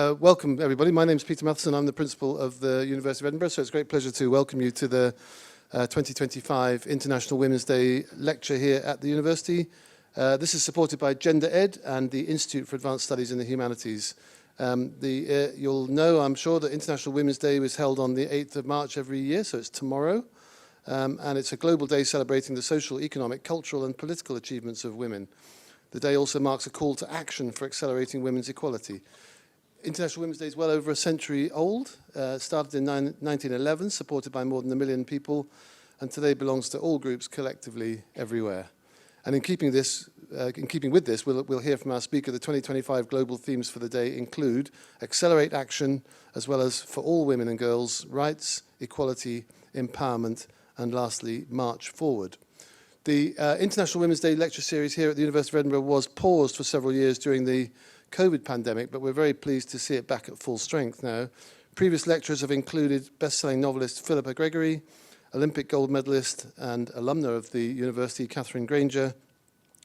Welcome, everybody. My name is Peter Mathieson. I'm the principal of the University of Edinburgh, so it's a great pleasure to welcome you to the 2025 International Women's Day lecture here at the university. This is supported by GENDER.ED and the Institute for Advanced Studies in the Humanities. You'll know, I'm sure, that International Women's Day was held on the 8th of March every year, so it's tomorrow. And it's a global day celebrating the social, economic, cultural and political achievements of women. The day also marks a call to action for accelerating women's equality. International Women's Day is well over a century old, started in 1911, supported by more than 1 million people, and today belongs to all groups collectively everywhere. And in keeping with this, we'll hear from our speaker. The 2025 global themes for the day include accelerate action, as well as for all women and girls, rights, equality, empowerment, and lastly, march forward. The International Women's Day lecture series here at the University of Edinburgh was paused for several years during the COVID pandemic, but we're very pleased to see it back at full strength now. Previous lecturers have included best-selling novelist Philippa Gregory, Olympic gold medalist and alumna of the university Catherine Granger,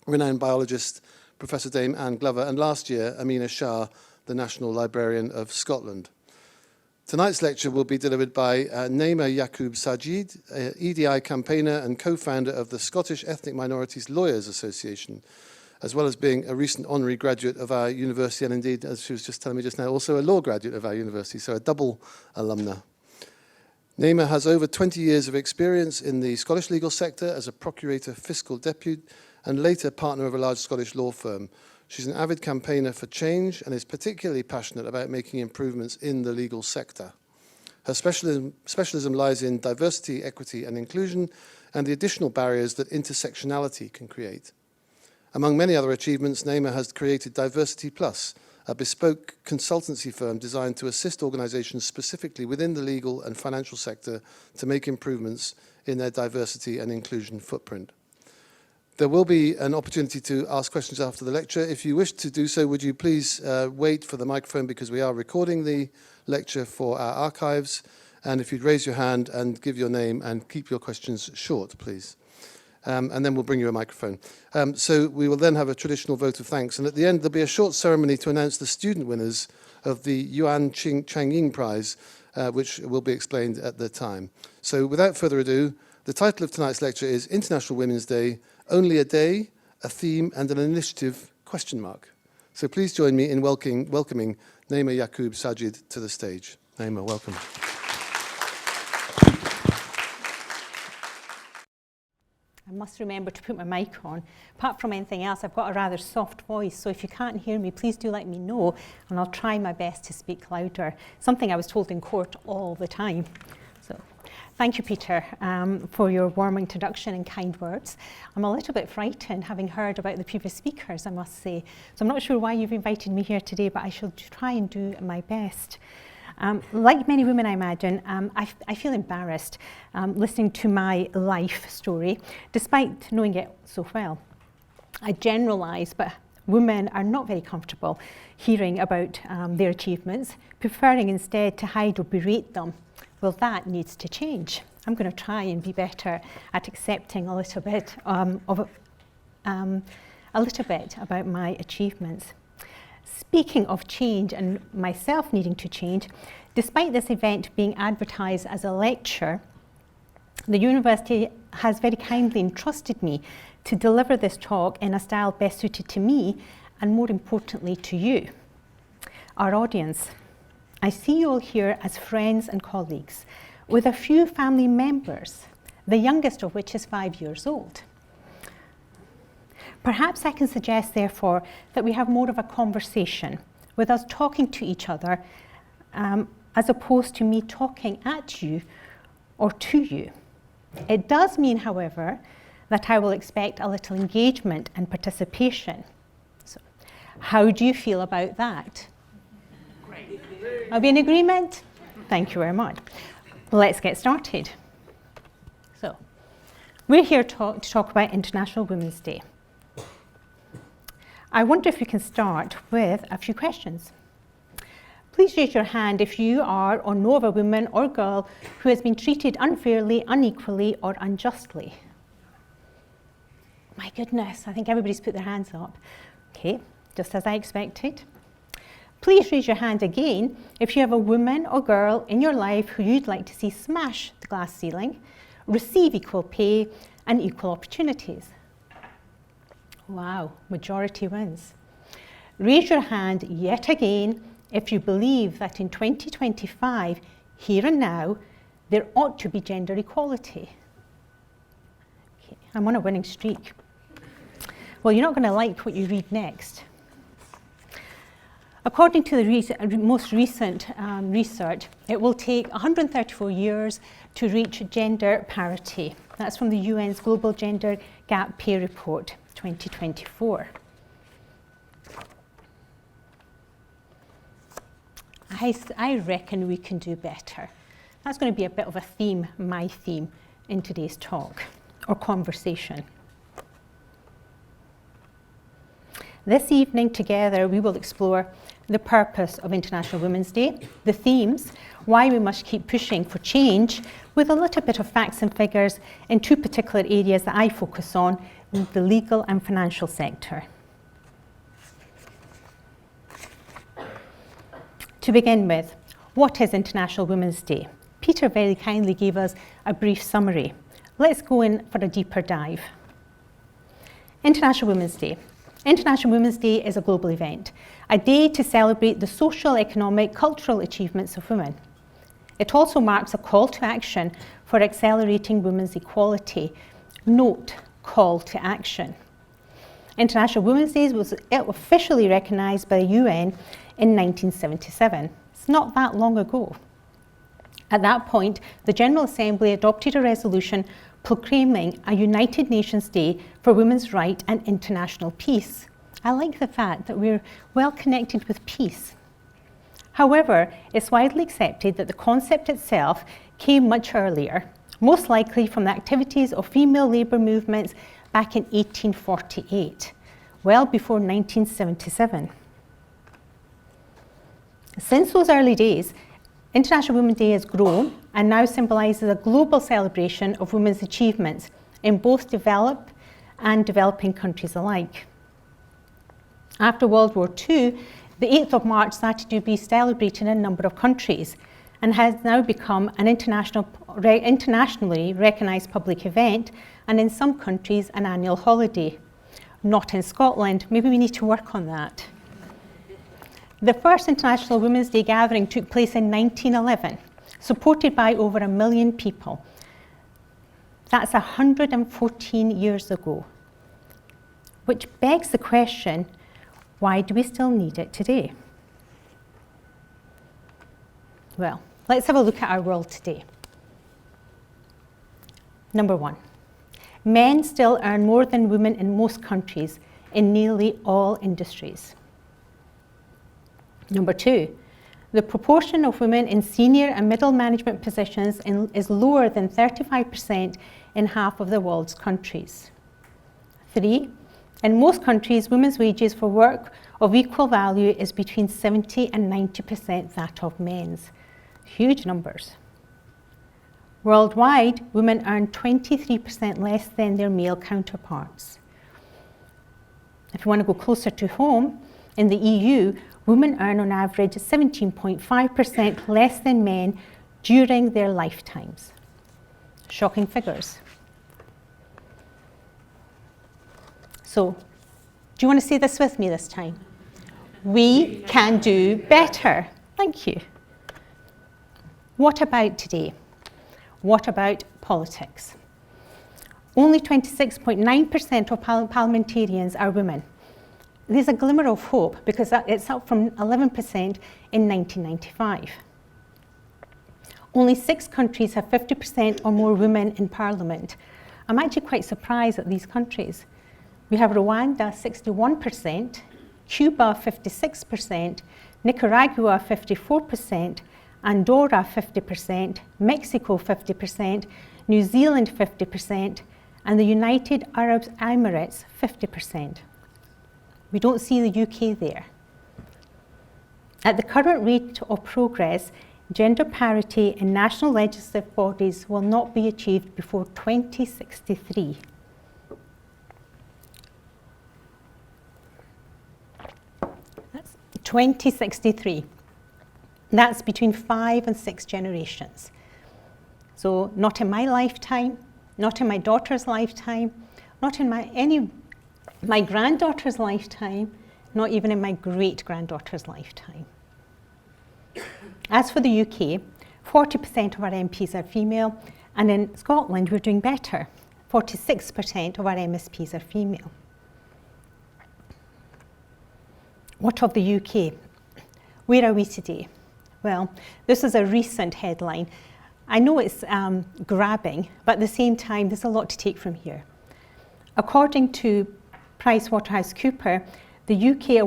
renowned biologist Professor Dame Anne Glover, and last year Amina Shah, the National Librarian of Scotland. Tonight's lecture will be delivered by Naeema Yaqoob Sajid, EDI campaigner and co-founder of the Scottish Ethnic Minorities Lawyers Association, as well as being a recent honorary graduate of our university, and indeed, as she was just telling me just now, also a law graduate of our university, so a double alumna. Naeema has over 20 years of experience in the Scottish legal sector as a procurator fiscal depute and later partner of a large Scottish law firm. She's an avid campaigner for change and is particularly passionate about making improvements in the legal sector. Her specialism lies in diversity, equity and inclusion and the additional barriers that intersectionality can create. Among many other achievements, Naeema has created Diversity Plus, a bespoke consultancy firm designed to assist organizations specifically within the legal and financial sector to make improvements in their diversity and inclusion footprint. There will be an opportunity to ask questions after the lecture. If you wish to do so, would you please wait for the microphone because we are recording the lecture for our archives. And if you'd raise your hand and give your name and keep your questions short, please. And then we'll bring you a microphone. So we will then have a traditional vote of thanks. And at the end, there'll be a short ceremony to announce the student winners of the Yuan Changying Prize, which will be explained at the time. So without further ado, the title of tonight's lecture is International Women's Day, Only a Day, a Theme and an Initiative, ? So please join me in welcoming Naeema Yaqoob Sajid to the stage. Naeema, welcome. I must remember to put my mic on. Apart from anything else, I've got a rather soft voice, so if you can't hear me, please do let me know, and I'll try my best to speak louder. Something I was told in court all the time. So, thank you, Peter, for your warm introduction and kind words. I'm a little bit frightened, having heard about the previous speakers, I must say. So I'm not sure why you've invited me here today, but I shall try and do my best. Like many women, I imagine, I feel embarrassed listening to my life story, despite knowing it so well. I generalise, but women are not very comfortable hearing about their achievements, preferring instead to hide or berate them. Well, that needs to change. I'm going to try and be better at accepting a little bit about my achievements. Speaking of change and myself needing to change, despite this event being advertised as a lecture, the university has very kindly entrusted me to deliver this talk in a style best suited to me and more importantly to you, our audience. I see you all here as friends and colleagues, with a few family members, the youngest of which is 5 years old. Perhaps I can suggest, therefore, that we have more of a conversation, with us talking to each other, as opposed to me talking at you or to you. It does mean, however, that I will expect a little engagement and participation. So, how do you feel about that? Great. Are we in agreement? Thank you very much. Let's get started. So, we're here to talk about International Women's Day. I wonder if we can start with a few questions. Please raise your hand if you are or know of a woman or girl who has been treated unfairly, unequally, or unjustly. My goodness, I think everybody's put their hands up. Okay, just as I expected. Please raise your hand again if you have a woman or girl in your life who you'd like to see smash the glass ceiling, receive equal pay and equal opportunities. Wow, majority wins. Raise your hand yet again if you believe that in 2025, here and now, there ought to be gender equality. Okay, I'm on a winning streak. Well, you're not going to like what you read next. According to the most recent research, it will take 134 years to reach gender parity. That's from the UN's Global Gender Gap Pay Report 2024. I reckon we can do better. That's going to be a bit of a theme, my theme, in today's talk or conversation. This evening together we will explore the purpose of International Women's Day, the themes, why we must keep pushing for change, with a little bit of facts and figures in two particular areas that I focus on, the legal and financial sector. To begin with, what is International Women's Day? Peter very kindly gave us a brief summary. Let's go in for a deeper dive. International Women's Day. International Women's Day is a global event, a day to celebrate the social, economic, cultural achievements of women. It also marks a call to action for accelerating women's equality. Note, call to action. International Women's Day was officially recognised by the UN in 1977. It's not that long ago. At that point, the General Assembly adopted a resolution proclaiming a United Nations Day for women's rights and international peace. I like the fact that we're well connected with peace. However, it's widely accepted that the concept itself came much earlier, most likely from the activities of female labour movements back in 1848, well before 1977. Since those early days, International Women's Day has grown and now symbolises a global celebration of women's achievements in both developed and developing countries alike. After World War II, the 8th of March started to be celebrated in a number of countries and has now become an internationally recognised public event, and in some countries an annual holiday. Not in Scotland. Maybe we need to work on that. The first International Women's Day gathering took place in 1911, supported by over 1 million people. That's 114 years ago, which begs the question, why do we still need it today? Well, let's have a look at our world today. Number one, men still earn more than women in most countries in nearly all industries. Number two, the proportion of women in senior and middle management positions is lower than 35% in half of the world's countries. 3, in most countries, women's wages for work of equal value is between 70 and 90% that of men's. Huge numbers. Worldwide, women earn 23% less than their male counterparts. If you want to go closer to home, in the EU, women earn on average 17.5% less than men during their lifetimes. Shocking figures. So, do you want to say this with me this time? We can do better. Thank you. What about today? What about politics? Only 26.9% of parliamentarians are women. There's a glimmer of hope because it's up from 11% in 1995. Only 6 countries have 50% or more women in parliament. I'm actually quite surprised at these countries. We have Rwanda, 61%, Cuba, 56%, Nicaragua, 54%, Andorra, 50%, Mexico, 50%, New Zealand, 50%, and the United Arab Emirates, 50%. We don't see the UK there. At the current rate of progress, gender parity in national legislative bodies will not be achieved before 2063. 2063. That's between 5 and 6 generations. So not in my lifetime, not in my daughter's lifetime, not in my granddaughter's lifetime, not even in my great-granddaughter's lifetime. As for the UK, 40% of our MPs are female, and in Scotland we're doing better. 46% of our MSPs are female. What of the UK? Where are we today? Well, this is a recent headline. I know it's grabbing, but at the same time, there's a lot to take from here. According to PricewaterhouseCoopers, the UK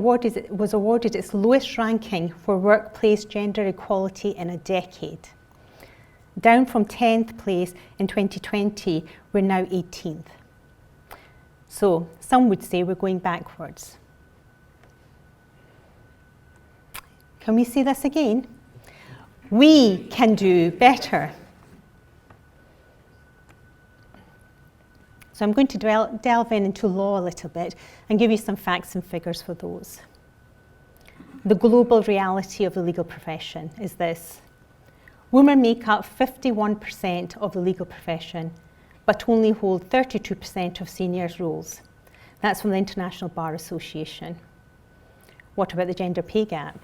was awarded its lowest ranking for workplace gender equality in a decade. Down from 10th place in 2020, we're now 18th. So some would say we're going backwards. Can we see this again? We can do better. So I'm going to delve into law a little bit and give you some facts and figures for those. The global reality of the legal profession is this. Women make up 51% of the legal profession, but only hold 32% of senior roles. That's from the International Bar Association. What about the gender pay gap?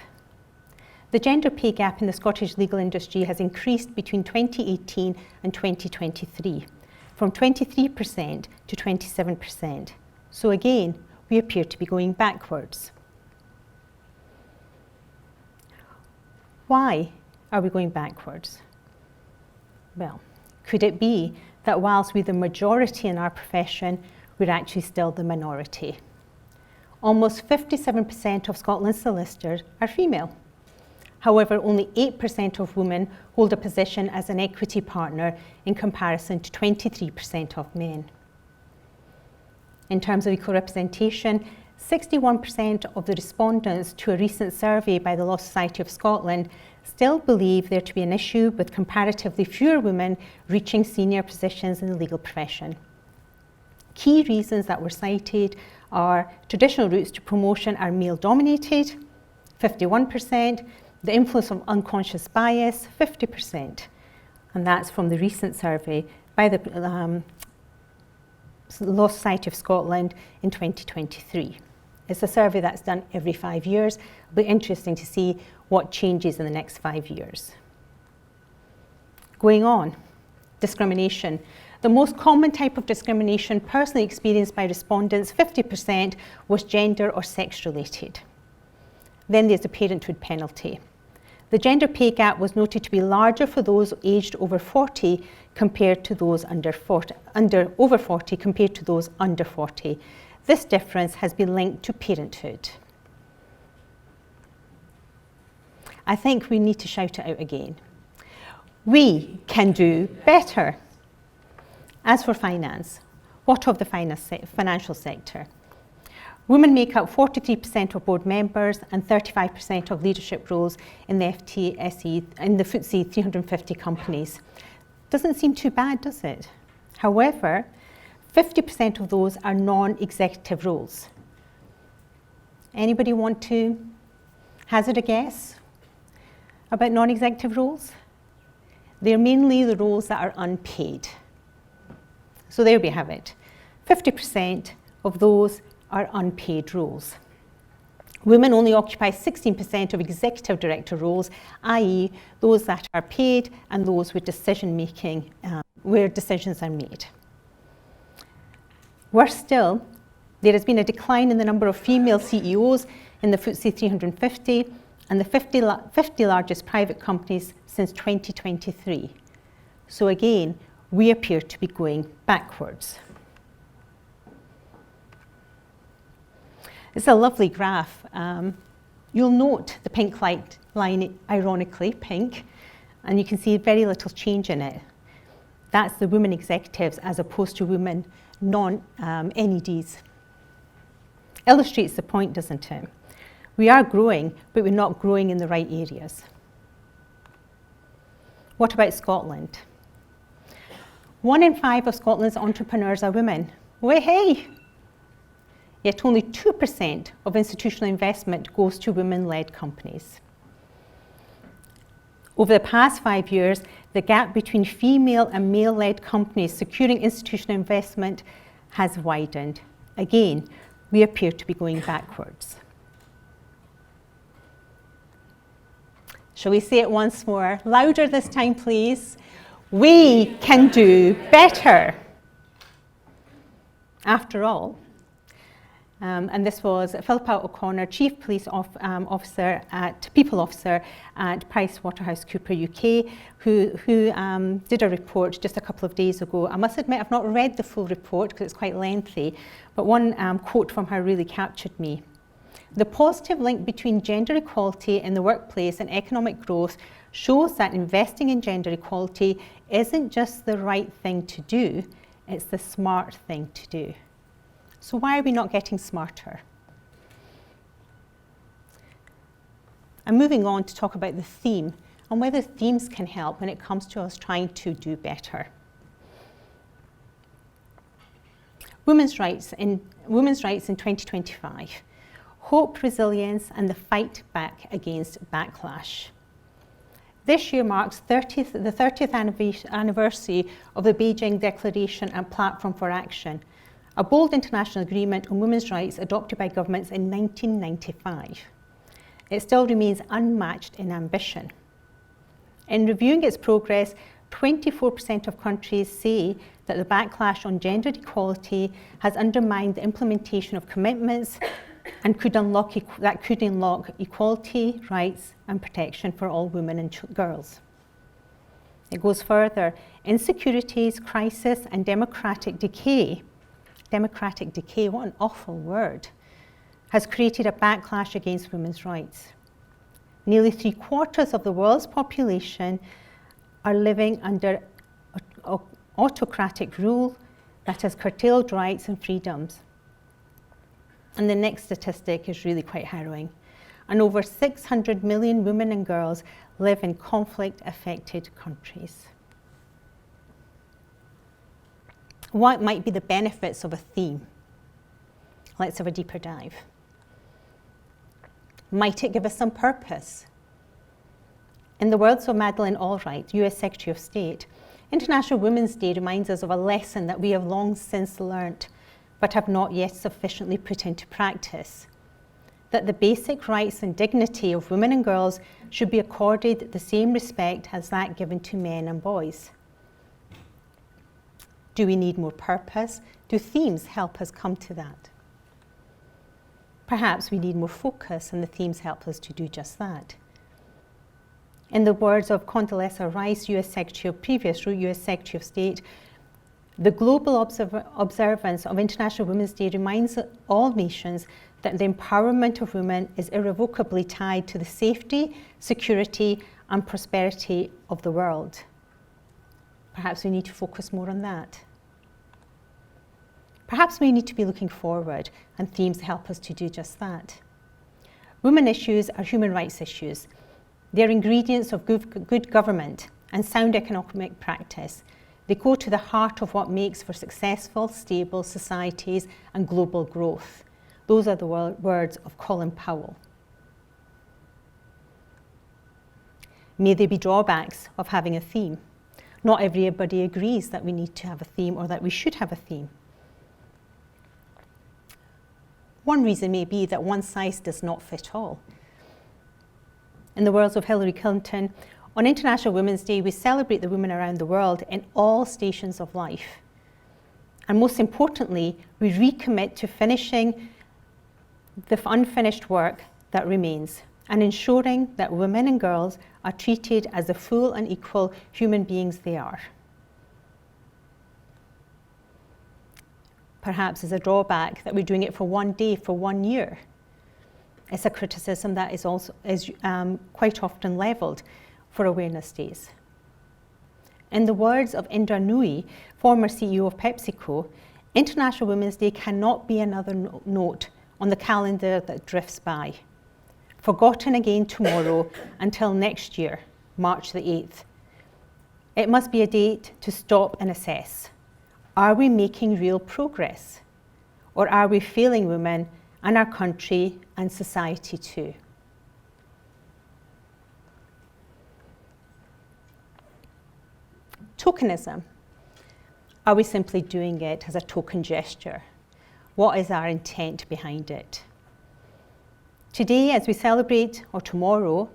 The gender pay gap in the Scottish legal industry has increased between 2018 and 2023, from 23% to 27%. So again, we appear to be going backwards. Why are we going backwards? Well, could it be that whilst we're the majority in our profession, we're actually still the minority? Almost 57% of Scotland's solicitors are female. However, only 8% of women hold a position as an equity partner in comparison to 23% of men. In terms of equal representation, 61% of the respondents to a recent survey by the Law Society of Scotland still believe there to be an issue with comparatively fewer women reaching senior positions in the legal profession. Key reasons that were cited are traditional routes to promotion are male-dominated, 51%, the influence of unconscious bias, 50%. And that's from the recent survey by the Law Society of Scotland in 2023. It's a survey that's done every 5 years. It'll be interesting to see what changes in the next 5 years. Going on, discrimination. The most common type of discrimination personally experienced by respondents, 50%, was gender or sex related. Then there's the parenthood penalty. The gender pay gap was noted to be larger for those aged over 40 compared to those over 40 compared to those under 40. This difference has been linked to parenthood. I think we need to shout it out again. We can do better. As for finance, what of the financial sector? Women make up 43% of board members and 35% of leadership roles in the FTSE 350 companies. Doesn't seem too bad, does it? However, 50% of those are non-executive roles. Anybody want to hazard a guess about non-executive roles? They're mainly the roles that are unpaid. So there we have it. 50% of those are unpaid roles. Women only occupy 16% of executive director roles, i.e. those that are paid and those with decision making, where decisions are made. Worse still, there has been a decline in the number of female CEOs in the FTSE 350 and the 50 largest private companies since 2023. So again, we appear to be going backwards. It's a lovely graph. You'll note the pink line, ironically pink, and you can see very little change in it. That's the women executives as opposed to women non-NEDs. Illustrates the point, doesn't it? We are growing, but we're not growing in the right areas. What about Scotland? 1 in 5 of Scotland's entrepreneurs are women. Well, hey! yet only 2% of institutional investment goes to women-led companies. Over the past 5 years, the gap between female and male-led companies securing institutional investment has widened. Again, we appear to be going backwards. Shall we say it once more? Louder this time, please. We can do better. After all, and this was Philippa O'Connor, Chief Police People Officer at PricewaterhouseCoopers UK, who did a report just a couple of days ago. I must admit I've not read the full report because it's quite lengthy, but one quote from her really captured me. The positive link between gender equality in the workplace and economic growth shows that investing in gender equality isn't just the right thing to do, it's the smart thing to do. So why are we not getting smarter? I'm moving on to talk about the theme and whether themes can help when it comes to us trying to do better. Women's rights in 2025. Hope, resilience, and the fight back against backlash. This year marks the 30th anniversary of the Beijing Declaration and Platform for Action, a bold international agreement on women's rights adopted by governments in 1995. It still remains unmatched in ambition. In reviewing its progress, 24% of countries say that the backlash on gender equality has undermined the implementation of commitments and could unlock equality, rights and protection for all women and girls. It goes further. Insecurities, crisis and democratic decay, what an awful word, has created a backlash against women's rights. Nearly 3/4 of the world's population are living under autocratic rule that has curtailed rights and freedoms. And the next statistic is really quite harrowing. And over 600 million women and girls live in conflict-affected countries. What might be the benefits of a theme? Let's have a deeper dive. Might it give us some purpose? In the words of Madeleine Albright, US Secretary of State, International Women's Day reminds us of a lesson that we have long since learnt, but have not yet sufficiently put into practice, that the basic rights and dignity of women and girls should be accorded the same respect as that given to men and boys. Do we need more purpose? Do themes help us come to that? Perhaps we need more focus, and the themes help us to do just that. In the words of Condoleezza Rice, previous US Secretary of State, the global observance of International Women's Day reminds all nations that the empowerment of women is irrevocably tied to the safety, security, and prosperity of the world. Perhaps we need to focus more on that. Perhaps we need to be looking forward, and themes help us to do just that. Women issues are human rights issues. They're ingredients of good government and sound economic practice. They go to the heart of what makes for successful, stable societies and global growth. Those are the words of Colin Powell. May there be drawbacks of having a theme. Not everybody agrees that we need to have a theme or that we should have a theme. One reason may be that one size does not fit all. In the words of Hillary Clinton, on International Women's Day, we celebrate the women around the world in all stations of life. And most importantly, we recommit to finishing the unfinished work that remains and ensuring that women and girls are treated as the full and equal human beings they are. Perhaps as a drawback that we're doing it for one day, for 1 year. It's a criticism that is quite often levelled for awareness days. In the words of Indra Nooyi, former CEO of PepsiCo, International Women's Day cannot be another note on the calendar that drifts by, forgotten again tomorrow until next year, March the 8th. It must be a date to stop and assess. Are we making real progress? Or are we failing women and our country and society too? Tokenism. Are we simply doing it as a token gesture? What is our intent behind it? Today, as we celebrate, or tomorrow,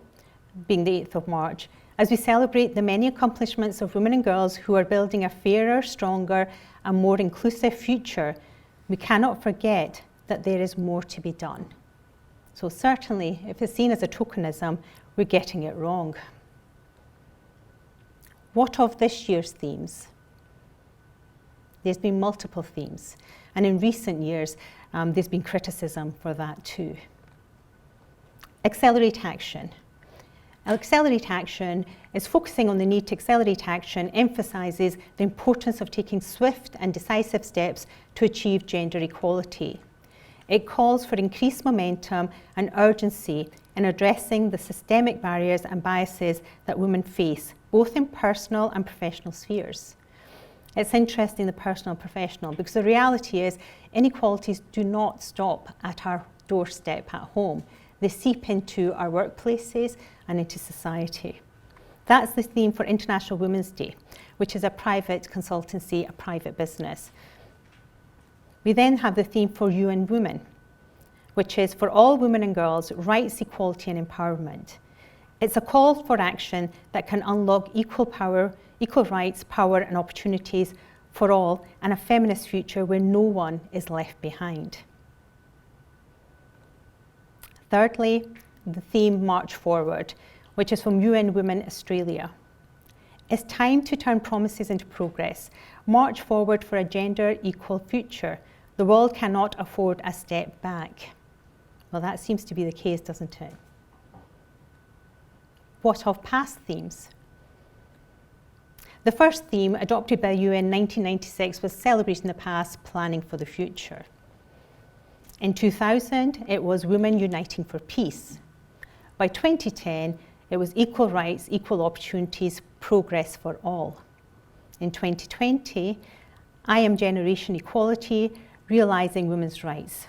being the 8th of March, as we celebrate the many accomplishments of women and girls who are building a fairer, stronger, and more inclusive future, we cannot forget that there is more to be done. So certainly, if it's seen as a tokenism, we're getting it wrong. What of this year's themes? There's been multiple themes, and in recent years, there's been criticism for that too. Accelerate action. Accelerate action is focusing on the need to accelerate action, emphasises the importance of taking swift and decisive steps to achieve gender equality. It calls for increased momentum and urgency in addressing the systemic barriers and biases that women face, both in personal and professional spheres. It's interesting, the personal and professional, because the reality is inequalities do not stop at our doorstep at home. They seep into our workplaces and into society. That's the theme for International Women's Day, which is a private consultancy, a private business. We then have the theme for UN Women, which is for all women and girls, rights, equality and empowerment. It's a call for action that can unlock equal power, equal rights, power and opportunities for all, and a feminist future where no one is left behind. Thirdly, the theme March Forward, which is from UN Women Australia. It's time to turn promises into progress. March forward for a gender equal future. The world cannot afford a step back. Well, that seems to be the case, doesn't it? What of past themes? The first theme, adopted by UN in 1996, was celebrating the past, planning for the future. In 2000, it was Women Uniting for Peace. By 2010, it was equal rights, equal opportunities, progress for all. In 2020, I Am Generation Equality, realising women's rights.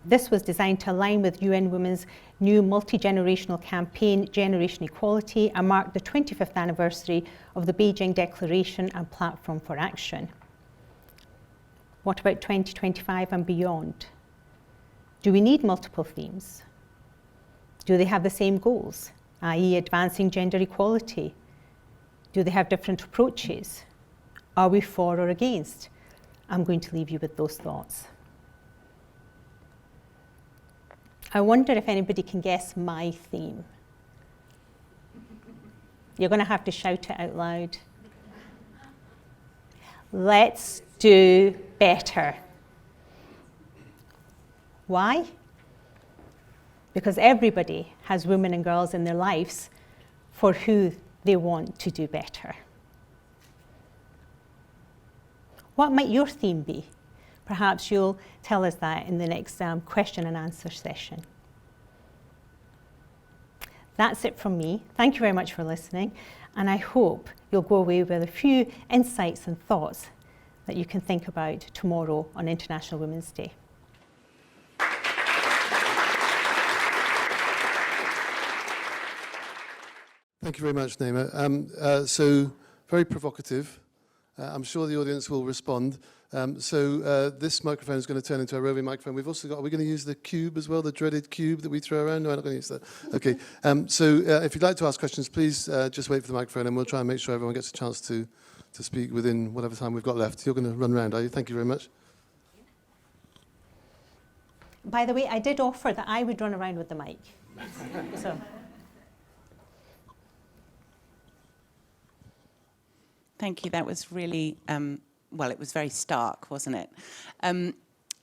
This was designed to align with UN Women's new multi-generational campaign, Generation Equality, and mark the 25th anniversary of the Beijing Declaration and Platform for Action. What about 2025 and beyond? Do we need multiple themes? Do they have the same goals, i.e. advancing gender equality? Do they have different approaches? Are we for or against? I'm going to leave you with those thoughts. I wonder if anybody can guess my theme. You're going to have to shout it out loud. Let's do better. Why? Because everybody has women and girls in their lives for who they want to do better. What might your theme be? Perhaps you'll tell us that in the next question and answer session. That's it from me. Thank you very much for listening, and I hope you'll go away with a few insights and thoughts that you can think about tomorrow on International Women's Day. Thank you very much, Naeema. So, very provocative. I'm sure the audience will respond. This microphone is going to turn into a roving microphone. We've also got, are we going to use the cube as well, the dreaded cube that we throw around? No, I'm not going to use that. Okay. If you'd like to ask questions, please just wait for the microphone and we'll try and make sure everyone gets a chance to speak within whatever time we've got left. You're going to run around, are you? Thank you very much. By the way, I did offer that I would run around with the mic. So. Thank you. That was really, well, it was very stark, wasn't it?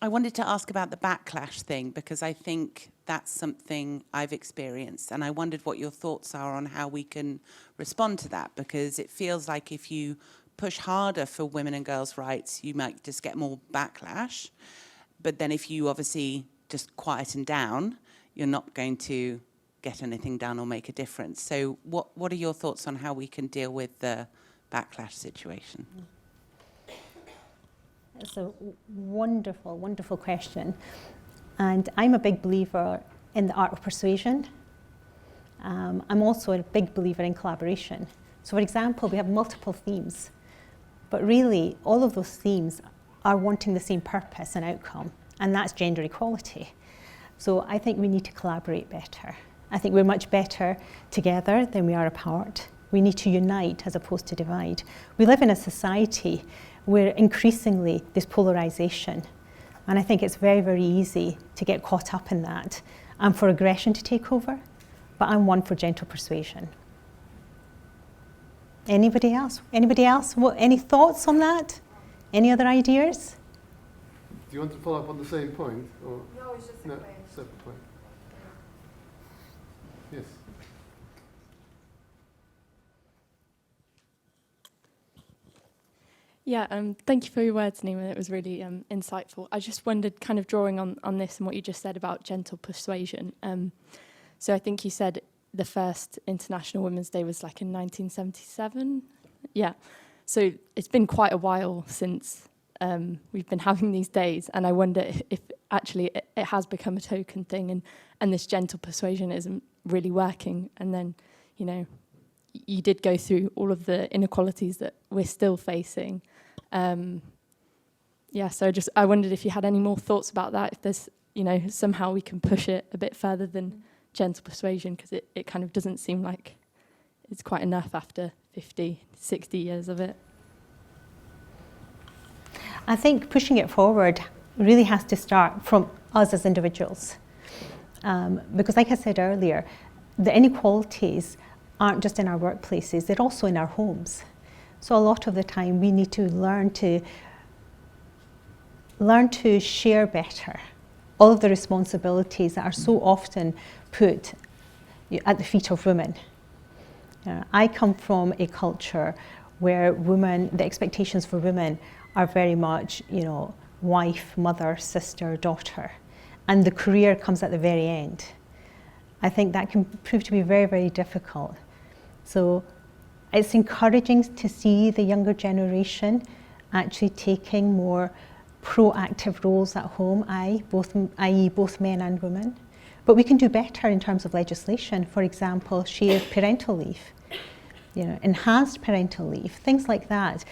I wanted to ask about the backlash thing, because I think that's something I've experienced, and I wondered what your thoughts are on how we can respond to that, because it feels like if you push harder for women and girls' rights, you might just get more backlash. But then if you obviously just quieten down, you're not going to get anything done or make a difference. So what are your thoughts on how we can deal with the backlash situation? It's a wonderful, wonderful question. And I'm a big believer in the art of persuasion. I'm also a big believer in collaboration. So for example, we have multiple themes, but really all of those themes are wanting the same purpose and outcome, and that's gender equality. So I think we need to collaborate better. I think we're much better together than we are apart. We need to unite as opposed to divide. We live in a society where increasingly there's polarization, and I think it's very, very easy to get caught up in that and for aggression to take over, but I'm one for gentle persuasion. Anybody else? Anybody else? Any thoughts on that? Any other ideas? Do you want to follow up on the same point? Or? No, it's just a point. Separate point. Yes. Yeah, thank you for your words, Naeema. It was really insightful. I just wondered, kind of drawing on this and what you just said about gentle persuasion. So I think you said the first International Women's Day was like in 1977. Yeah. So it's been quite a while since we've been having these days, and I wonder if actually it has become a token thing, and this gentle persuasion isn't really working. And then, you know, you did go through all of the inequalities that we're still facing. Yeah, so I wondered if you had any more thoughts about that, if there's, you know, somehow we can push it a bit further than gentle persuasion, because it kind of doesn't seem like it's quite enough after 50, 60 years of it. I think pushing it forward really has to start from us as individuals. Because like I said earlier, the inequalities aren't just in our workplaces, they're also in our homes. So a lot of the time we need to learn to share better all of the responsibilities that are so often put at the feet of women. I come from a culture where the expectations for women are very much, you know, wife, mother, sister, daughter, and the career comes at the very end. I think that can prove to be very, very difficult. So it's encouraging to see the younger generation actually taking more proactive roles at home, i.e. both men and women. But we can do better in terms of legislation. For example, shared parental leave, you know, enhanced parental leave, things like that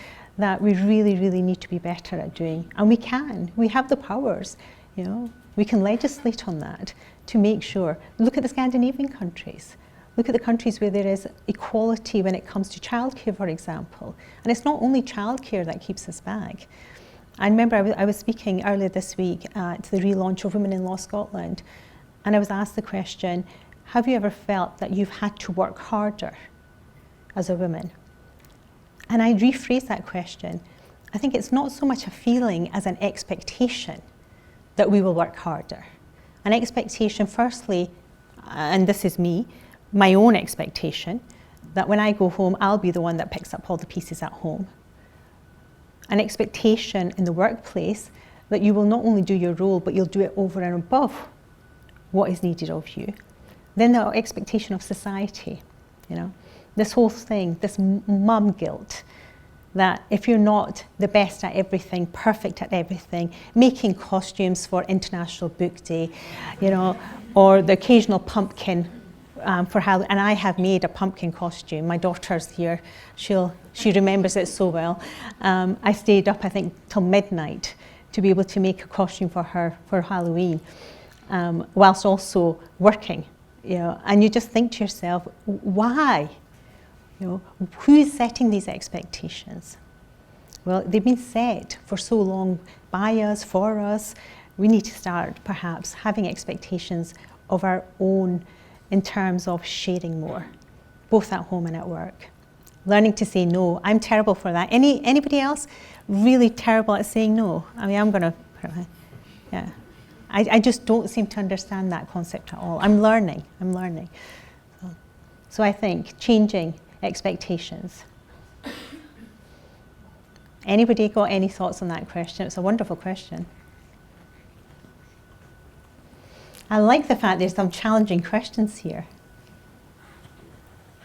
we really, really need to be better at doing. And we have the powers, you know, we can legislate on that to make sure. Look at the Scandinavian countries. Look at the countries where there is equality when it comes to childcare, for example. And it's not only childcare that keeps us back. I remember I was speaking earlier this week at the relaunch of Women in Law Scotland, and I was asked the question, have you ever felt that you've had to work harder as a woman? And I rephrased that question. I think it's not so much a feeling as an expectation that we will work harder. An expectation, firstly, and this is me, my own expectation, that when I go home, I'll be the one that picks up all the pieces at home. An expectation in the workplace that you will not only do your role, but you'll do it over and above what is needed of you. Then the expectation of society, you know, this whole thing, this mum guilt, that if you're not the best at everything, perfect at everything, making costumes for International Book Day, you know, or the occasional pumpkin for Halloween, and I have made a pumpkin costume. My daughter's here, she remembers it so well. I stayed up, I think, till midnight to be able to make a costume for her for Halloween, whilst also working, you know. And you just think to yourself, why? You know, who is setting these expectations? Well, they've been set for so long by us, for us. We need to start perhaps having expectations of our own in terms of sharing more, both at home and at work. Learning to say no. I'm terrible for that. Anybody else really terrible at saying no? I mean, I'm gonna, yeah. I just don't seem to understand that concept at all. I'm learning. So I think changing expectations. Anybody got any thoughts on that question? It's a wonderful question. I like the fact there's some challenging questions here.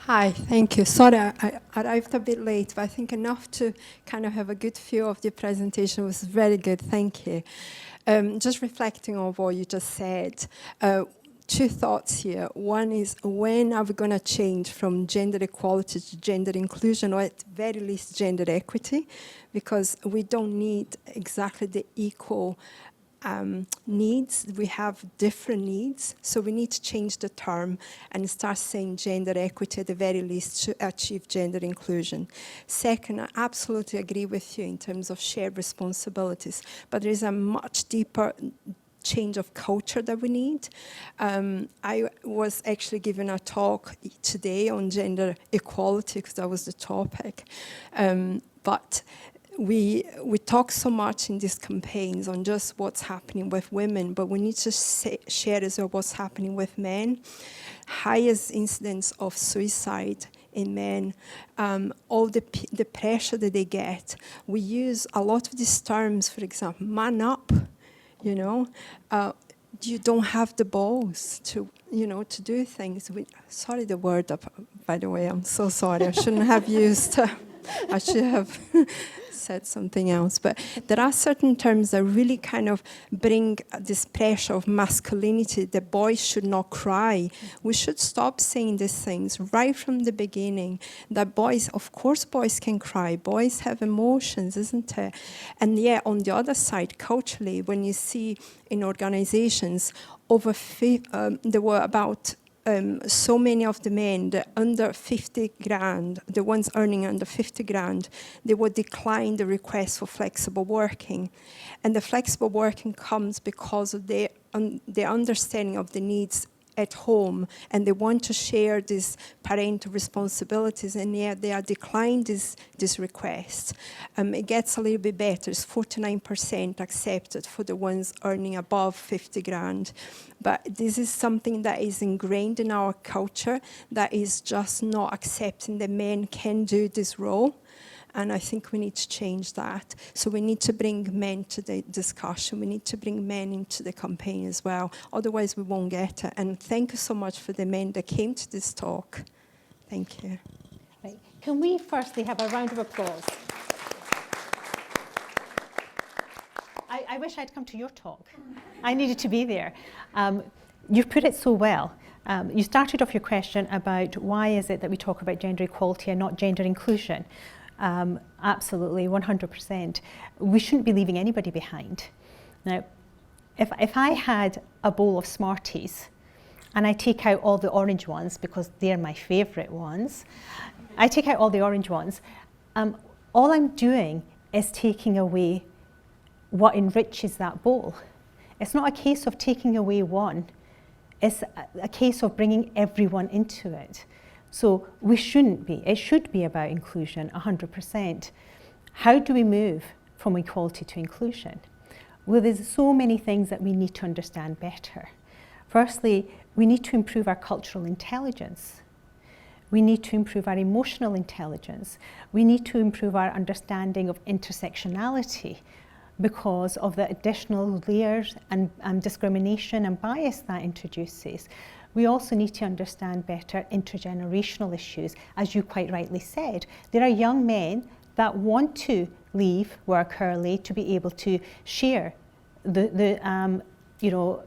Hi, thank you. Sorry, I arrived a bit late, but I think enough to kind of have a good feel of the presentation. Was very good, thank you. Just reflecting on what you just said, two thoughts here. One is, when are we going to change from gender equality to gender inclusion, or at very least gender equity? Because we don't need exactly the equal needs. We have different needs, so we need to change the term and start saying gender equity at the very least to achieve gender inclusion. Second, I absolutely agree with you in terms of shared responsibilities, but there is a much deeper change of culture that we need. I was actually giving a talk today on gender equality because that was the topic, but we talk so much in these campaigns on just what's happening with women, but we need to share as well what's happening with men. Highest incidence of suicide in men, all the pressure that they get. We use a lot of these terms, for example, man up, you know. You don't have the balls to, you know, to do things. Sorry the word up, by the way, I'm so sorry. I shouldn't have used, I should have said something else. But there are certain terms that really kind of bring this pressure of masculinity, that boys should not cry. We should stop saying these things right from the beginning, that boys, of course boys can cry, boys have emotions, isn't it? And yeah, on the other side, culturally, when you see in organizations, there were about so many of the men, the under 50 grand, the ones earning under 50 grand, they would decline the request for flexible working. And the flexible working comes because of their understanding of the needs at home, and they want to share these parental responsibilities, and yet they are declining this request. It gets a little bit better. It's 49% accepted for the ones earning above 50 grand. But this is something that is ingrained in our culture, that is just not accepting that men can do this role. And I think we need to change that. So we need to bring men to the discussion. We need to bring men into the campaign as well. Otherwise, we won't get it. And thank you so much for the men that came to this talk. Thank you. Right. Can we firstly have a round of applause? I wish I'd come to your talk. I needed to be there. You've put it so well. You started off your question about why is it that we talk about gender equality and not gender inclusion. Absolutely, 100%. We shouldn't be leaving anybody behind. Now, if I had a bowl of Smarties and I take out all the orange ones because they're my favourite ones, I take out all the orange ones, all I'm doing is taking away what enriches that bowl. It's not a case of taking away one, it's a case of bringing everyone into it. So we shouldn't be. It should be about inclusion, 100%. How do we move from equality to inclusion? Well, there's so many things that we need to understand better. Firstly, we need to improve our cultural intelligence. We need to improve our emotional intelligence. We need to improve our understanding of intersectionality because of the additional layers and discrimination and bias that introduces. We also need to understand better intergenerational issues. As you quite rightly said, there are young men that want to leave work early to be able to share the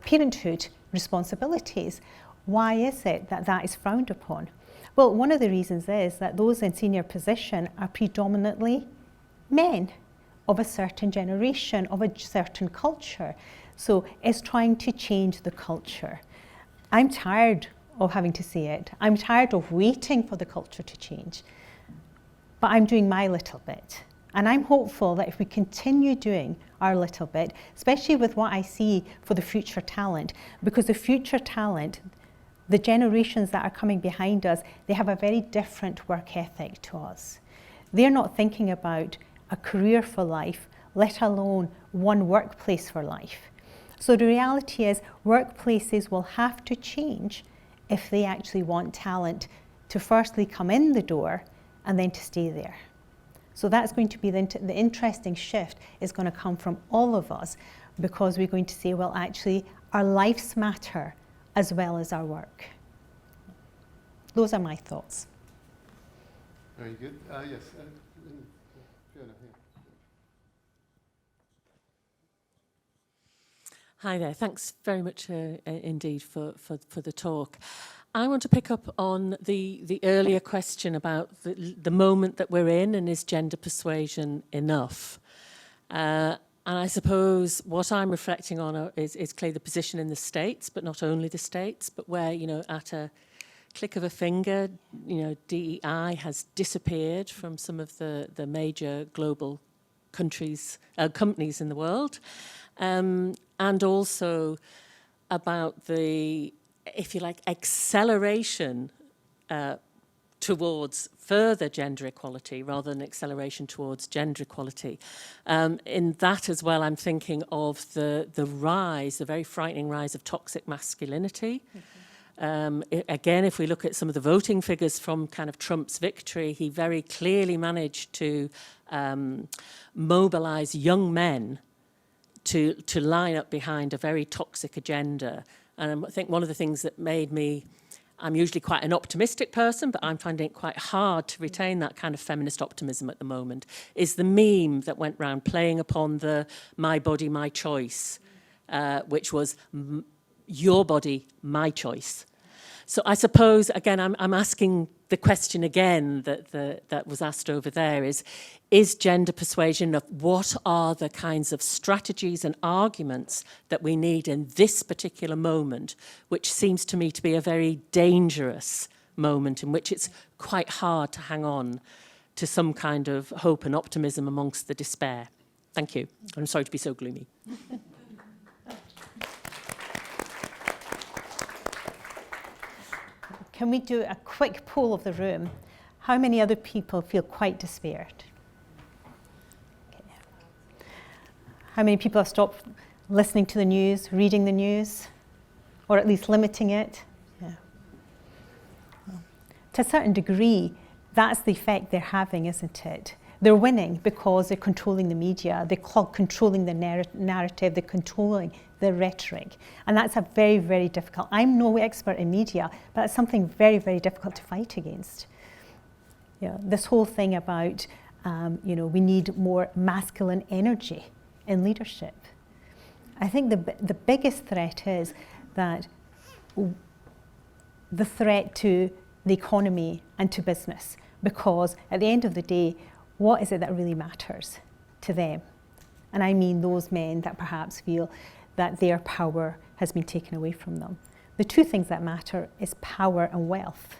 parenthood responsibilities. Why is it that that is frowned upon? Well, one of the reasons is that those in senior position are predominantly men of a certain generation, of a certain culture. So it's trying to change the culture. I'm tired of having to say it. I'm tired of waiting for the culture to change. But I'm doing my little bit. And I'm hopeful that if we continue doing our little bit, especially with what I see for the future talent, because the future talent, the generations that are coming behind us, they have a very different work ethic to us. They're not thinking about a career for life, let alone one workplace for life. So the reality is workplaces will have to change if they actually want talent to firstly come in the door and then to stay there. So that's going to be the interesting shift is going to come from all of us, because we're going to say, well, actually, our lives matter as well as our work. Those are my thoughts. Very good. Yes. Fiona, here. Hi there. Thanks very much indeed for the talk. I want to pick up on the earlier question about the moment that we're in, and is gender persuasion enough? And I suppose what I'm reflecting on is clearly the position in the States, but not only the States, but where, at a click of a finger, DEI has disappeared from some of the major global companies in the world. And also about the, if you like, acceleration towards further gender equality rather than acceleration towards gender equality. In that as well, I'm thinking of the very frightening rise of toxic masculinity. Again, if we look at some of the voting figures from kind of Trump's victory, he very clearly managed to mobilize young men to line up behind a very toxic agenda. And I think one of the things that made me, I'm usually quite an optimistic person, but I'm finding it quite hard to retain that kind of feminist optimism at the moment, is the meme that went round playing upon the my body, my choice, which was your body, my choice. So I suppose, again, I'm asking the question again that was asked over there is gender persuasion enough? What are the kinds of strategies and arguments that we need in this particular moment, which seems to me to be a very dangerous moment in which it's quite hard to hang on to some kind of hope and optimism amongst the despair? Thank you. I'm sorry to be so gloomy. Can we do a quick poll of the room? How many other people feel quite despaired? Okay. How many people have stopped listening to the news, reading the news, or at least limiting it? Yeah. Well, to a certain degree, that's the effect they're having, isn't it? They're winning because they're controlling the media, they're controlling the narrative, they're controlling the rhetoric. And that's a very, very difficult, I'm no expert in media, but it's something very, very difficult to fight against. This whole thing about, we need more masculine energy in leadership. I think the biggest threat is that the threat to the economy and to business, because at the end of the day, what is it that really matters to them? And I mean those men that perhaps feel that their power has been taken away from them. The two things that matter is power and wealth.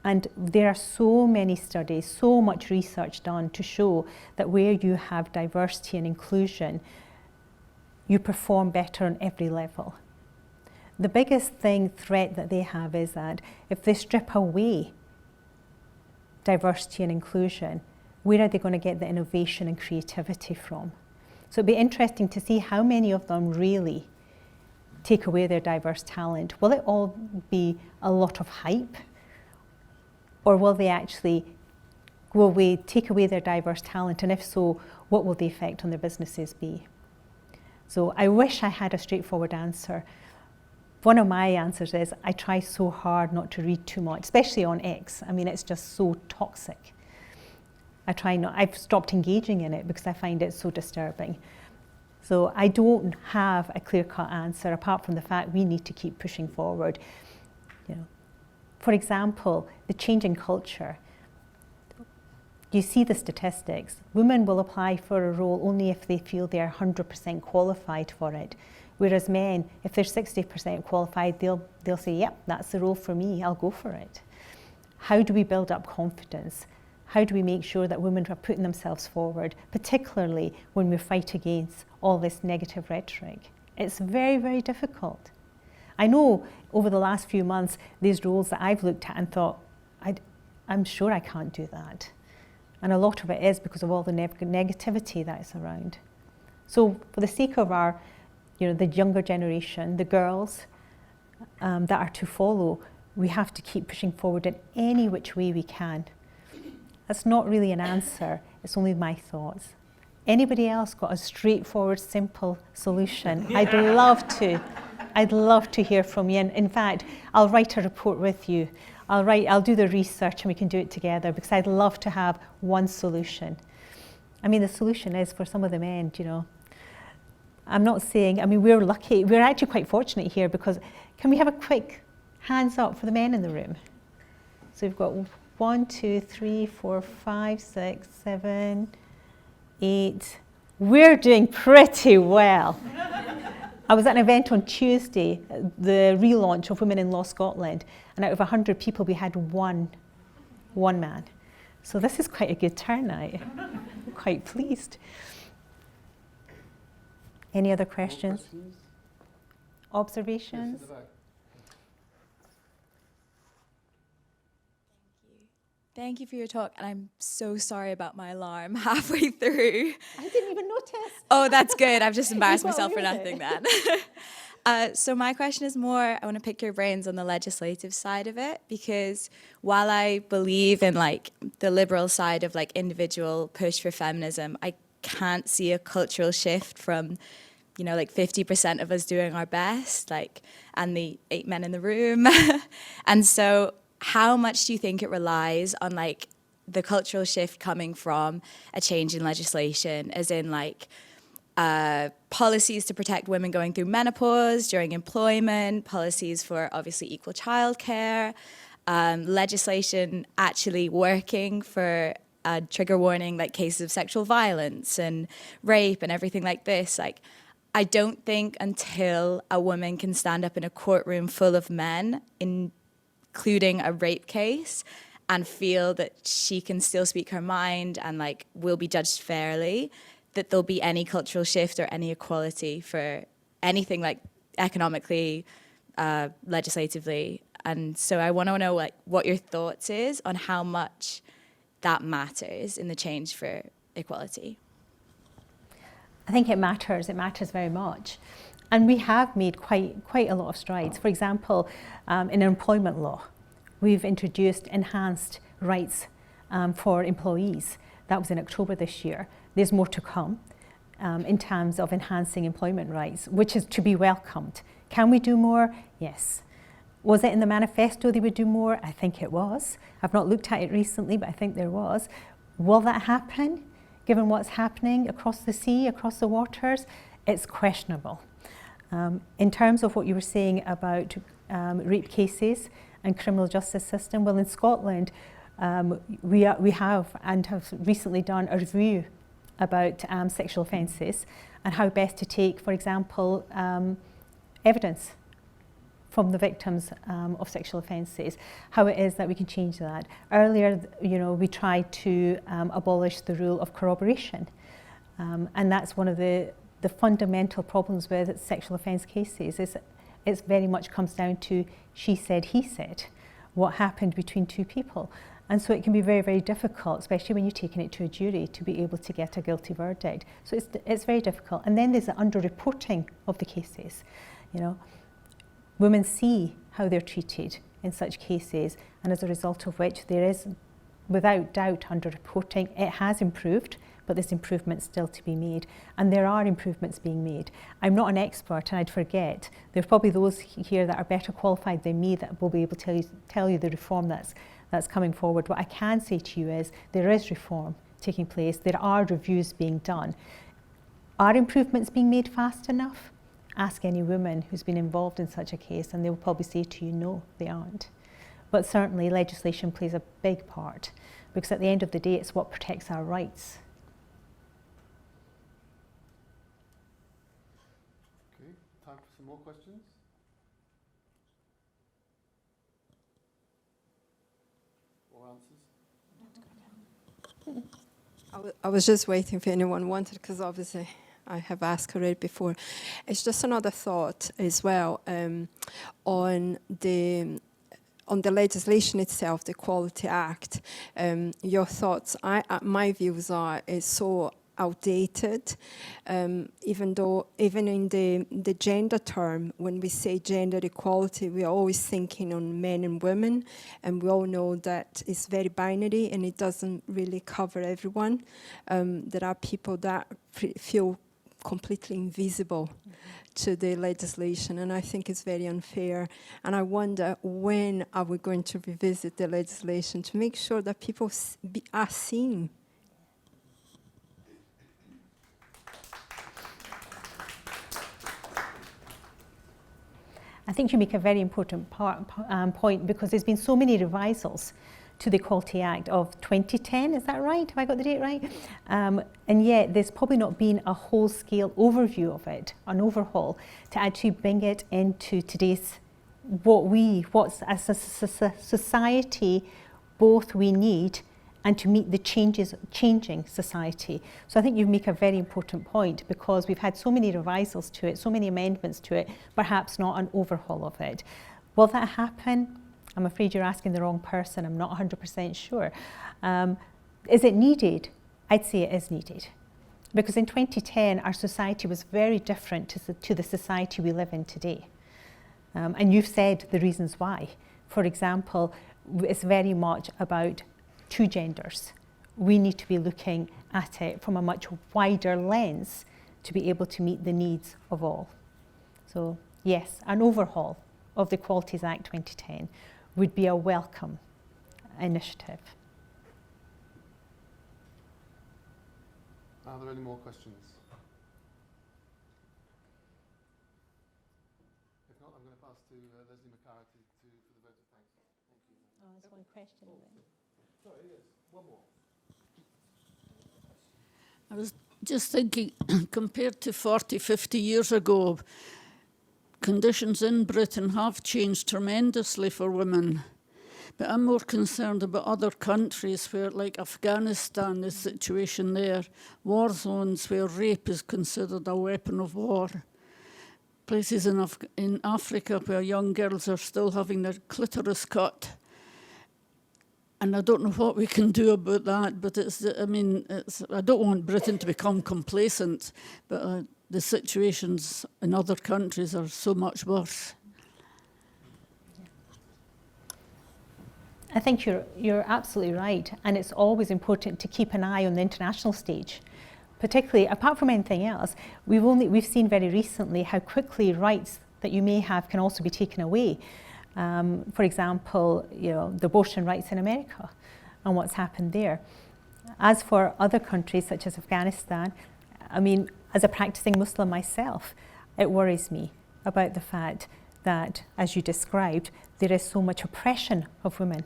And there are so many studies, so much research done to show that where you have diversity and inclusion, you perform better on every level. The biggest threat that they have is that if they strip away diversity and inclusion, where are they going to get the innovation and creativity from? So it'd be interesting to see how many of them really take away their diverse talent. Will it all be a lot of hype? Or will we take away their diverse talent? And if so, what will the effect on their businesses be? So I wish I had a straightforward answer. One of my answers is I try so hard not to read too much, especially on X. I mean, it's just so toxic. I've stopped engaging in it because I find it so disturbing. So I don't have a clear-cut answer apart from the fact we need to keep pushing forward. For example, the change in culture. You see the statistics. Women will apply for a role only if they feel they're 100% qualified for it. Whereas men, if they're 60% qualified, they'll say, yep, that's the role for me, I'll go for it. How do we build up confidence? How do we make sure that women are putting themselves forward, particularly when we fight against all this negative rhetoric? It's very, very difficult. I know over the last few months, these roles that I've looked at and thought, I'm sure I can't do that. And a lot of it is because of all the negativity that's around. So for the sake of our, the younger generation, the girls that are to follow, we have to keep pushing forward in any which way we can. That's not really an answer, it's only my thoughts. Anybody else got a straightforward, simple solution? I'd love to hear from you. And in fact, I'll write a report with you I'll do the research and we can do it together, because I'd love to have one solution. I mean, the solution is for some of the men, you know. I'm not saying, I mean, we're lucky, we're actually quite fortunate here, because can we have a quick hands up for the men in the room? So we've got 1, 2, 3, 4, 5, 6, 7, 8. We're doing pretty well. I was at an event on Tuesday, the relaunch of Women in Law Scotland, and out of 100 people, we had one man. So this is quite a good turnout. I'm quite pleased. Any other questions? Observations? Yes, Thank you for your talk, and I'm so sorry about my alarm halfway through. I didn't even notice. Oh, that's good. I've just embarrassed You got myself for away with nothing then. So my question is more, I want to pick your brains on the legislative side of it, because while I believe in like the liberal side of like individual push for feminism, I can't see a cultural shift from, you know, like 50% of us doing our best, like, and the 8 men in the room. And so how much do you think it relies on like the cultural shift coming from a change in legislation, as in like policies to protect women going through menopause, during employment, policies for obviously equal childcare, legislation actually working for trigger warning like cases of sexual violence and rape and everything like this? Like, I don't think until a woman can stand up in a courtroom full of men, including a rape case, and feel that she can still speak her mind and like will be judged fairly, that there'll be any cultural shift or any equality for anything like economically, legislatively. And so I want to know like what your thoughts is on how much that matters in the change for equality. I think it matters very much. And we have made quite a lot of strides. For example, in employment law, we've introduced enhanced rights for employees. That was in October this year. There's more to come in terms of enhancing employment rights, which is to be welcomed. Can we do more? Yes. Was it in the manifesto they would do more? I think it was. I've not looked at it recently, but I think there was. Will that happen, given what's happening across the sea, across the waters? It's questionable. In terms of what you were saying about rape cases and criminal justice system, well, in Scotland, we have recently done a review about sexual offences and how best to take, for example, evidence from the victims of sexual offences, how it is that we can change that. Earlier, you know, we tried to abolish the rule of corroboration, and that's one of the fundamental problems with sexual offence cases. Is it very much comes down to she said, he said, what happened between two people. And so it can be very, very difficult, especially when you're taking it to a jury, to be able to get a guilty verdict. So it's very difficult. And then there's the underreporting of the cases. You know, women see how they're treated in such cases, and as a result of which there is, without doubt, underreporting. It has improved, but there's improvements still to be made. And there are improvements being made. I'm not an expert, and I'd forget. There's probably those here that are better qualified than me that will be able to tell you the reform that's coming forward. What I can say to you is there is reform taking place. There are reviews being done. Are improvements being made fast enough? Ask any woman who's been involved in such a case, and they will probably say to you, no, they aren't. But certainly legislation plays a big part, because at the end of the day, it's what protects our rights. Okay, time for some more questions. Or answers? I was just waiting if anyone wanted, because obviously I have asked already before. It's just another thought as well on the legislation itself, the Equality Act. Your thoughts? My views are it's so outdated, even in the gender term, when we say gender equality, we are always thinking on men and women, and we all know that it's very binary and it doesn't really cover everyone. There are people that feel completely invisible to the legislation, and I think it's very unfair. And I wonder, when are we going to revisit the legislation to make sure that people are seen? I think you make a very important point, because there's been so many revisals to the Equality Act of 2010, is that right? Have I got the date right? And yet there's probably not been a whole-scale overview of it, an overhaul, to actually bring it into today's, what's as a society both we need and to meet the changing society. So I think you make a very important point, because we've had so many revisals to it, so many amendments to it, perhaps not an overhaul of it. Will that happen? I'm afraid you're asking the wrong person. I'm not 100% sure. Is it needed? I'd say it is needed. Because in 2010, our society was very different to the society we live in today. And you've said the reasons why. For example, it's very much about two genders. We need to be looking at it from a much wider lens to be able to meet the needs of all. So yes, an overhaul of the Equalities Act 2010 would be a welcome initiative. Are there any more questions? If not, I'm going to pass to Leslie McCarthy for the vote of thanks. Thank you. Oh, there's one question. Sorry, yes, one more. I was just thinking, compared to 40, 50 years ago, conditions in Britain have changed tremendously for women. But I'm more concerned about other countries where, like Afghanistan, the situation there, war zones where rape is considered a weapon of war. Places in Africa where young girls are still having their clitoris cut. And I don't know what we can do about that, but I don't want Britain to become complacent, but the situations in other countries are so much worse. I think you're absolutely right, and it's always important to keep an eye on the international stage. Particularly, apart from anything else, we've seen very recently how quickly rights that you may have can also be taken away. For example, the abortion rights in America and what's happened there. As for other countries such as Afghanistan, I mean, as a practicing Muslim myself, it worries me about the fact that, as you described, there is so much oppression of women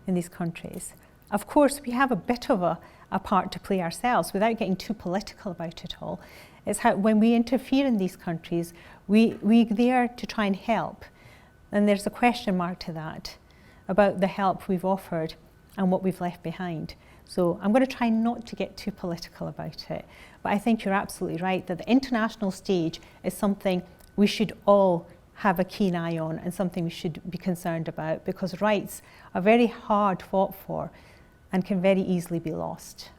in these countries. Of course, we have a bit of a part to play ourselves without getting too political about it all. It's how when we interfere in these countries, we're there to try and help. And there's a question mark to that about the help we've offered and what we've left behind. So I'm going to try not to get too political about it. But I think you're absolutely right that the international stage is something we should all have a keen eye on and something we should be concerned about, because rights are very hard fought for and can very easily be lost.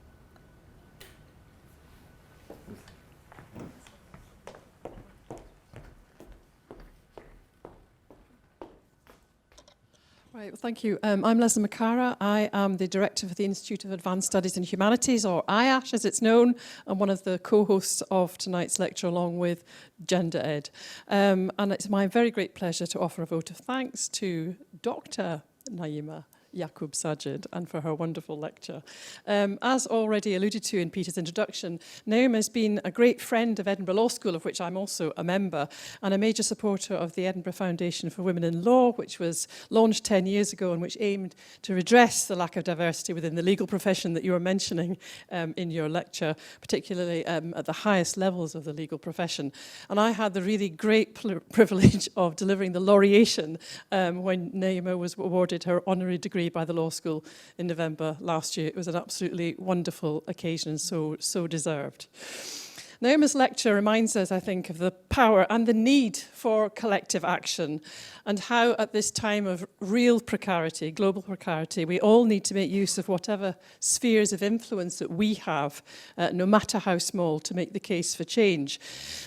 Right, well, thank you. I'm Leslie McCara. I am the Director for the Institute of Advanced Studies in Humanities, or IASH as it's known, and one of the co-hosts of tonight's lecture along with GENDER.ED. And it's my very great pleasure to offer a vote of thanks to Dr. Naeema Yaqoob Sajid and for her wonderful lecture. As already alluded to in Peter's introduction, Naeema has been a great friend of Edinburgh Law School, of which I'm also a member, and a major supporter of the Edinburgh Foundation for Women in Law, which was launched 10 years ago and which aimed to redress the lack of diversity within the legal profession that you were mentioning in your lecture, particularly at the highest levels of the legal profession. And I had the really great privilege of delivering the laureation when Naeema was awarded her honorary degree by the law school in November last year. It was an absolutely wonderful occasion, so deserved. Naeema's lecture reminds us, I think, of the power and the need for collective action, and how at this time of real precarity, global precarity, we all need to make use of whatever spheres of influence that we have, no matter how small, to make the case for change.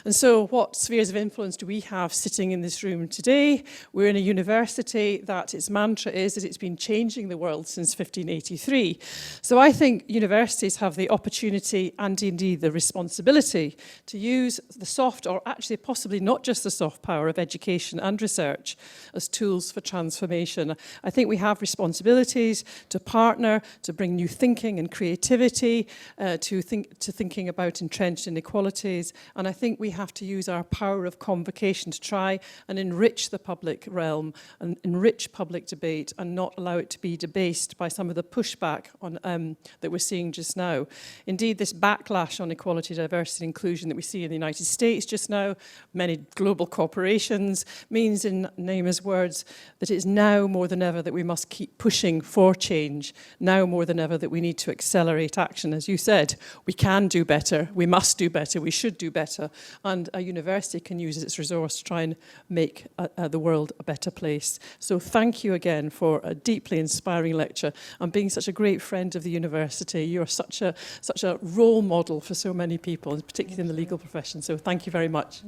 And so what spheres of influence do we have sitting in this room today? We're in a university that its mantra is that it's been changing the world since 1583. So I think universities have the opportunity and indeed the responsibility university to use the soft, or actually possibly not just the soft power of education and research as tools for transformation. I think we have responsibilities to partner, to bring new thinking and creativity, to thinking about entrenched inequalities. And I think we have to use our power of convocation to try and enrich the public realm and enrich public debate and not allow it to be debased by some of the pushback on, that we're seeing just now. Indeed, this backlash on equality, diversity and inclusion that we see in the United States just now, many global corporations, means in Naeema's words that it's now more than ever that we must keep pushing for change, now more than ever that we need to accelerate action. As you said, we can do better, we must do better, we should do better, and a university can use its resource to try and make the world a better place. So thank you again for a deeply inspiring lecture and being such a great friend of the university. You're such a role model for so many people, particularly in the legal profession. So thank you very much.